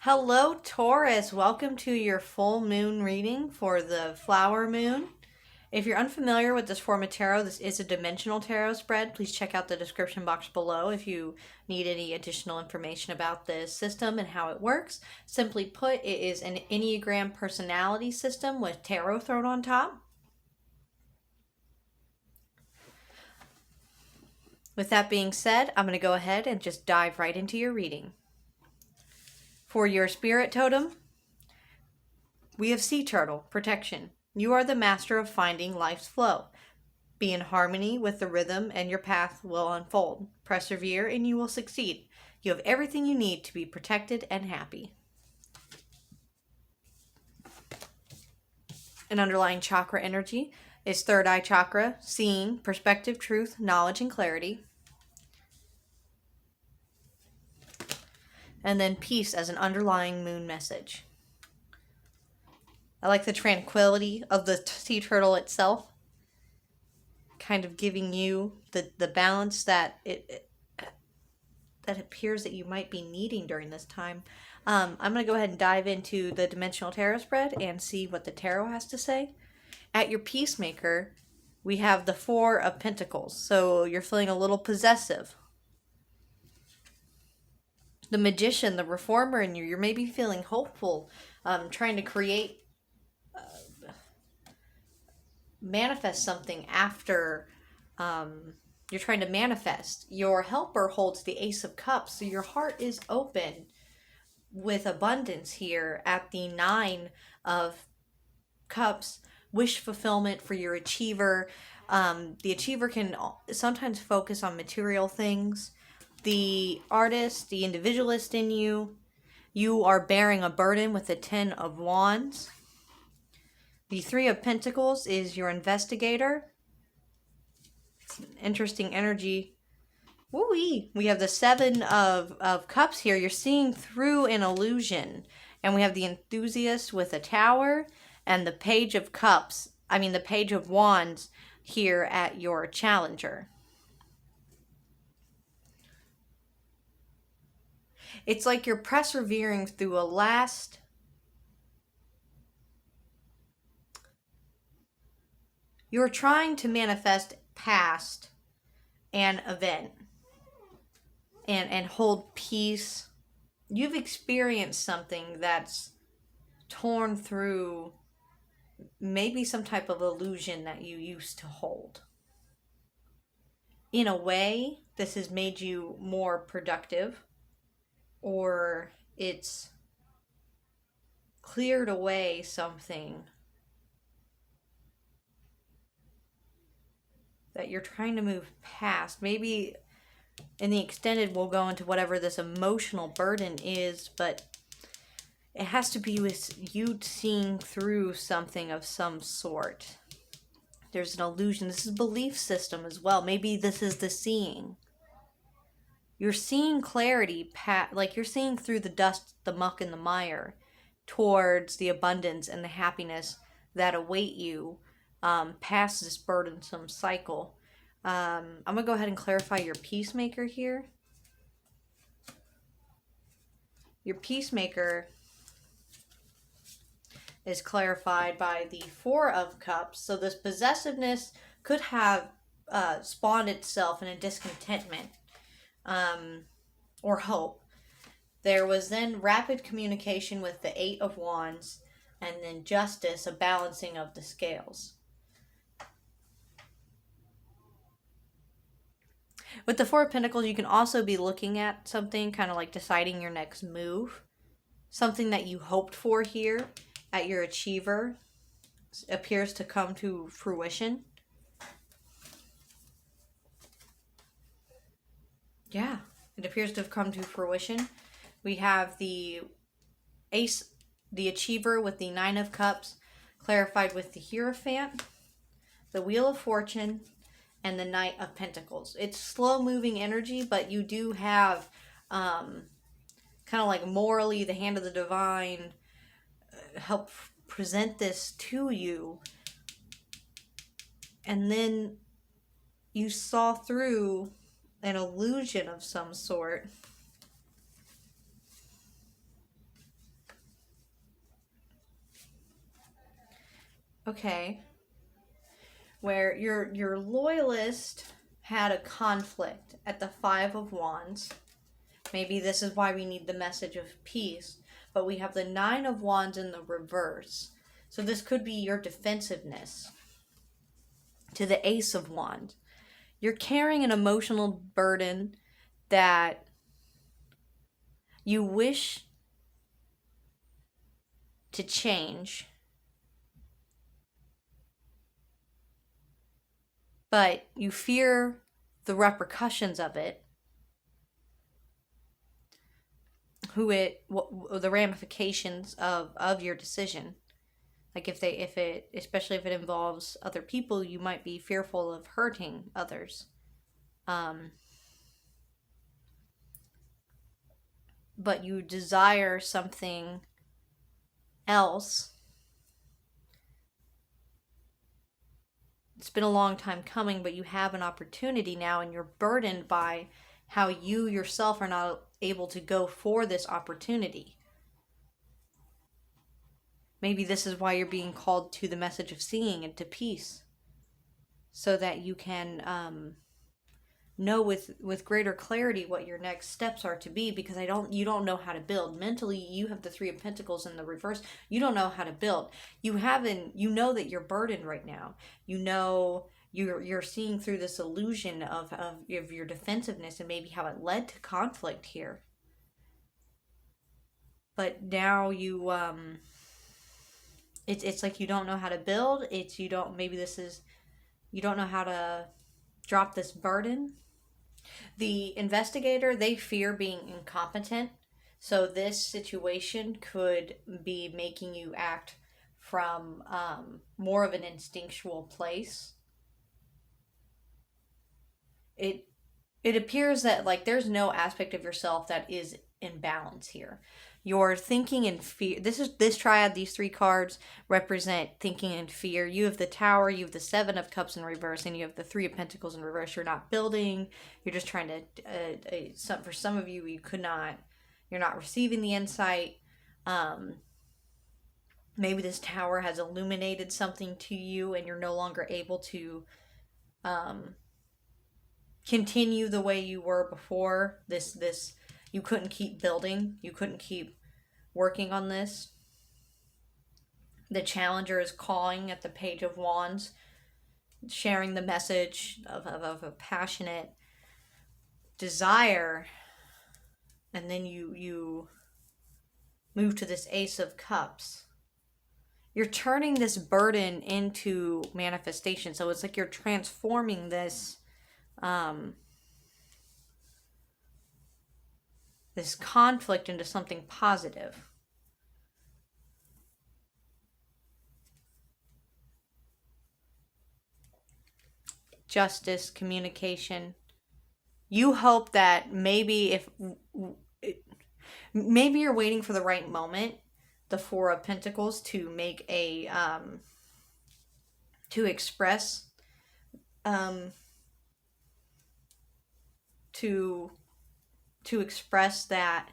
Hello, Taurus. Welcome to your full moon reading for the flower moon. If you're unfamiliar with this form of tarot, this is a dimensional tarot spread. Please check out the description box below if you need any additional information about this system and how it works. Simply put, it is an Enneagram personality system with tarot thrown on top. With that being said, I'm going to go ahead and just dive right into your reading. For your spirit totem, we have sea turtle, protection. You are the master of finding life's flow. Be in harmony with the rhythm and your path will unfold. Persevere and you will succeed. You have everything you need to be protected and happy. An underlying chakra energy is third eye chakra, seeing, perspective, truth, knowledge, and clarity. And then peace as an underlying moon message. I like the tranquility of the sea turtle itself, kind of giving you the balance that it appears that you might be needing during this time. I'm going to go ahead and dive into the dimensional tarot spread and see what the tarot has to say. At your peacemaker, we have the Four of Pentacles, so you're feeling a little possessive. The magician, the reformer in you, you're maybe feeling hopeful, trying to create, manifest something after you're trying to manifest. Your helper holds the Ace of Cups, so your heart is open with abundance here at the Nine of Cups. Wish fulfillment for your achiever. The achiever can sometimes focus on material things. The artist, the individualist in you, you are bearing a burden with the Ten of Wands. The Three of Pentacles is your investigator. It's an interesting energy. Woo-wee. We have the Seven of Cups here. You're seeing through an illusion. And we have the enthusiast with a tower and the Page of Cups. The Page of Wands here at your challenger. It's like you're persevering through a last you're trying to manifest past an event and hold peace. You've experienced something that's torn through maybe some type of illusion that you used to hold. In a way, this has made you more productive, or it's cleared away something that you're trying to move past. Maybe in the extended, we'll go into whatever this emotional burden is, but it has to be with you seeing through something of some sort. There's an illusion. This is belief system as well. Maybe this is the seeing. You're seeing clarity, like you're seeing through the dust, the muck, and the mire towards the abundance and the happiness that await you past this burdensome cycle. I'm going to go ahead and clarify your peacemaker here. Your peacemaker is clarified by the Four of Cups. So this possessiveness could have spawned itself in a discontentment. Or hope. There was then rapid communication with the Eight of Wands, and then justice, a balancing of the scales. With the Four of Pentacles, you can also be looking at something, kind of like deciding your next move. Something that you hoped for here at your achiever appears to come to fruition. Yeah, It appears to have come to fruition. We have the Ace, the Achiever with the Nine of Cups, clarified with the Hierophant, the Wheel of Fortune, and the Knight of Pentacles. It's slow-moving energy, but you do have kind of like morally the hand of the divine help present this to you. And then you saw through an illusion of some sort. Okay. Where your loyalist had a conflict at the Five of Wands. Maybe this is why we need the message of peace. But we have the Nine of Wands in the reverse. So this could be your defensiveness. To the Ace of Wands. You're carrying an emotional burden that you wish to change, but you fear the repercussions of it, the ramifications of your decision. Like especially if it involves other people, you might be fearful of hurting others. But you desire something else. It's been a long time coming, but you have an opportunity now, and you're burdened by how you yourself are not able to go for this opportunity. Maybe this is why you're being called to the message of seeing and to peace, so that you can know with greater clarity what your next steps are to be, because you don't know how to build. Mentally, you have the Three of Pentacles in the reverse. You don't know how to build. You know that you're burdened right now. You know you're seeing through this illusion of your defensiveness and maybe how it led to conflict here. But now you it's like you don't know how to build. You don't know how to drop this burden. The investigator, they fear being incompetent. So this situation could be making you act from more of an instinctual place. It appears that like there's no aspect of yourself that is in balance here. You're thinking in fear. This triad, these three cards represent thinking in fear. You have the Tower, you have the Seven of Cups in reverse, and you have the Three of Pentacles in reverse. You're not building. You're just trying to. For some of you, you're not receiving the insight. Maybe this Tower has illuminated something to you, and you're no longer able to continue the way you were before. You couldn't keep building. You couldn't keep working on this. The Challenger is calling at the Page of Wands, sharing the message of a passionate desire. And then you move to this Ace of Cups. You're turning this burden into manifestation. So it's like you're transforming this this conflict into something positive. Justice, communication. You hope that maybe maybe you're waiting for the right moment, the Four of Pentacles, to make to express to express that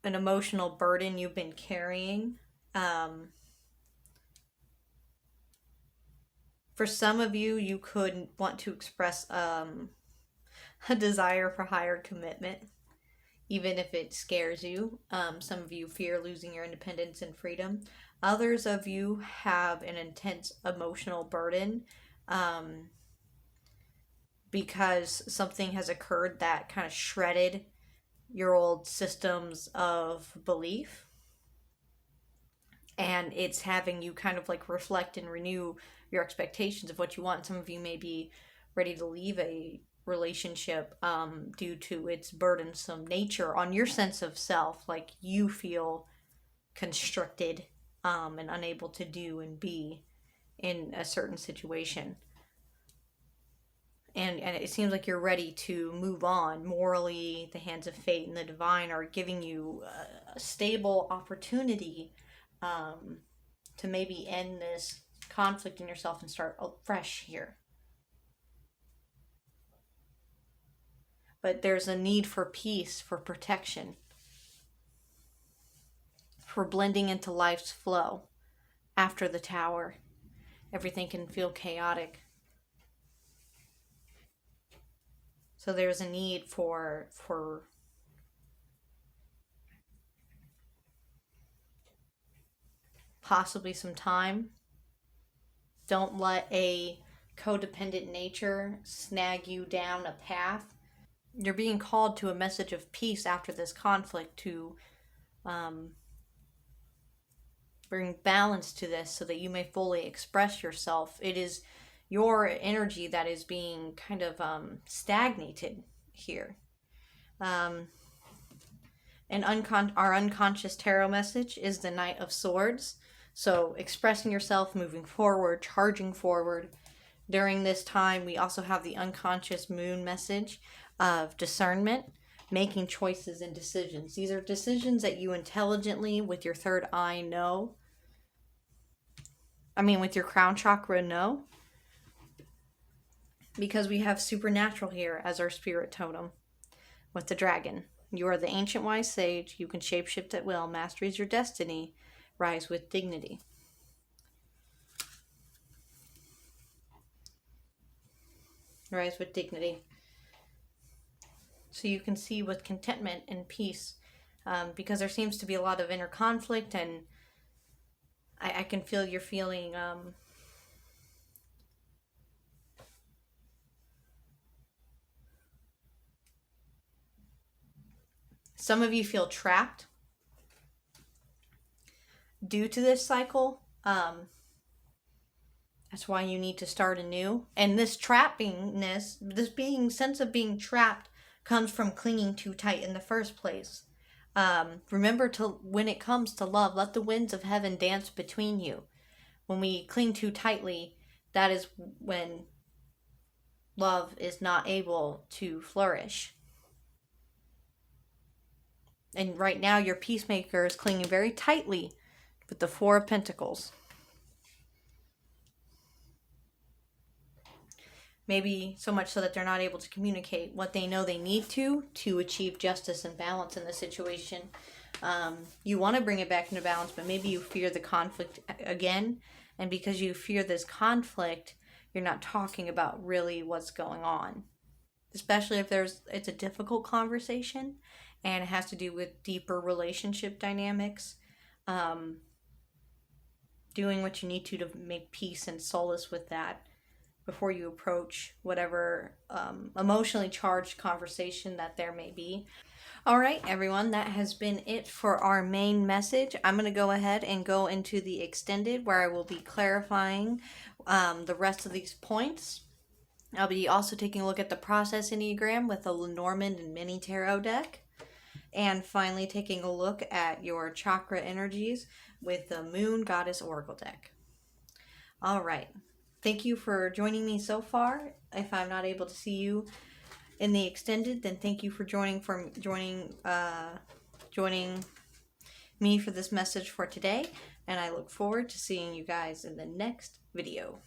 an emotional burden you've been carrying. For some of you, you could want to express a desire for higher commitment, even if it scares you. Some of you fear losing your independence and freedom. Others of you have an intense emotional burden because something has occurred that kind of shredded your old systems of belief. And it's having you kind of like reflect and renew your expectations of what you want. Some of you may be ready to leave a relationship due to its burdensome nature on your sense of self. Like you feel constricted and unable to do and be in a certain situation. And it seems like you're ready to move on. Morally, the hands of fate and the divine are giving you a stable opportunity to maybe end this conflict in yourself and start fresh here. But there's a need for peace, for protection, for blending into life's flow. After the Tower, everything can feel chaotic. So there's a need for possibly some time. Don't let a codependent nature snag you down a path. You're being called to a message of peace after this conflict to bring balance to this so that you may fully express yourself. It is your energy that is being kind of stagnated here. Our unconscious tarot message is the Knight of Swords. So expressing yourself, moving forward, charging forward. During this time, we also have the unconscious moon message of discernment, making choices and decisions. These are decisions that you intelligently, with your third eye, know. With your crown chakra, know. Because we have supernatural here as our spirit totem with the dragon. You are the ancient wise sage. You can shapeshift at will. Mastery is your destiny. Rise with dignity. Rise with dignity. So you can see with contentment and peace, because there seems to be a lot of inner conflict, and I can feel you're feeling some of you feel trapped due to this cycle. That's why you need to start anew. And this trappingness, this sense of being trapped, comes from clinging too tight in the first place. Remember, when it comes to love, let the winds of heaven dance between you. When we cling too tightly, that is when love is not able to flourish. And right now, your peacemaker is clinging very tightly with the Four of Pentacles. Maybe so much so that they're not able to communicate what they know they need to achieve justice and balance in the situation. You want to bring it back into balance, but maybe you fear the conflict again. And because you fear this conflict, you're not talking about really what's going on. Especially if it's a difficult conversation and it has to do with deeper relationship dynamics. Doing what you need to make peace and solace with that before you approach whatever emotionally charged conversation that there may be. All right, everyone, that has been it for our main message. I'm going to go ahead and go into the extended, where I will be clarifying the rest of these points. I'll be also taking a look at the process Enneagram with the Lenormand and Mini Tarot deck. And finally, taking a look at your chakra energies with the Moon Goddess Oracle deck. All right. Thank you for joining me so far. If I'm not able to see you in the extended, then thank you for joining me for this message for today. And I look forward to seeing you guys in the next video.